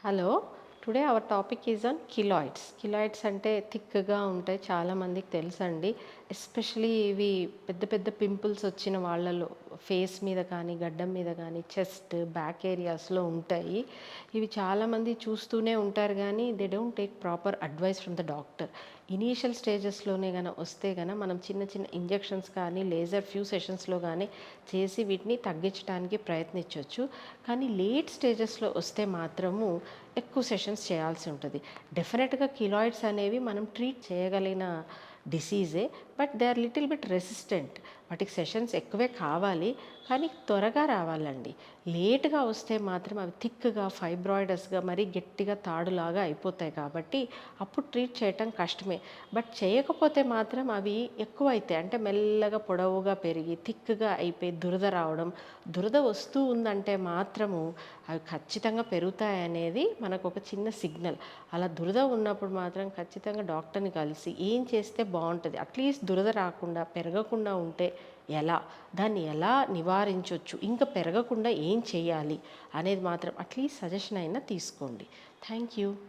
Hello, today our topic is on keloids. Keloids అంటే థిక్గా ఉంటాయి, చాలామందికి తెలుసండి. ఎస్పెషలీ ఇవి పెద్ద పెద్ద పింపుల్స్ వచ్చిన వాళ్ళలో ఫేస్ మీద కానీ గడ్డం మీద కానీ చెస్ట్ బ్యాక్ ఏరియాస్లో ఉంటాయి. ఇవి చాలామంది చూస్తూనే ఉంటారు కానీ they don't take proper advice from the doctor. Initial స్టేజెస్లోనే వస్తే మనం చిన్న చిన్న ఇంజెక్షన్స్ కానీ లేజర్ ఫ్యూ సెషన్స్లో కానీ చేసి వీటిని తగ్గించడానికి ప్రయత్నించవచ్చు. కానీ లేట్ స్టేజెస్లో వస్తే మాత్రము ఎక్కువ సెషన్స్ చేయాల్సి ఉంటుంది. డెఫినెట్గా కిలాయిడ్స్ అనేవి మనం ట్రీట్ చేయగలిగిన డిసీజే, but they are little bit resistant. వాటికి సెషన్స్ ఎక్కువే కావాలి, కానీ త్వరగా రావాలండి. లేట్గా వస్తే మాత్రం అవి థిక్గా ఫైబ్రాయిడస్గా మరీ గట్టిగా తాడులాగా అయిపోతాయి, కాబట్టి అప్పుడు ట్రీట్ చేయటం కష్టమే. బట్ చేయకపోతే మాత్రం అవి ఎక్కువ అవుతాయి, అంటే మెల్లగా పొడవుగా పెరిగి థిక్గా అయిపోయి దురద రావడం. దురద వస్తూ ఉందంటే మాత్రము అవి ఖచ్చితంగా పెరుగుతాయి అనేది మనకు ఒక చిన్న సిగ్నల్. అలా దురద ఉన్నప్పుడు మాత్రం ఖచ్చితంగా డాక్టర్ని కలిసి ఏం చేస్తే బాగుంటుంది, అట్లీస్ట్ దురద రాకుండా పెరగకుండా ఉంటే ఎలా, దాన్ని ఎలా నివారించవచ్చు, ఇంకా పెరగకుండా ఏం చేయాలి అనేది మాత్రం అట్లీస్ట్ సజెషన్ అయినా తీసుకోండి. Thank you.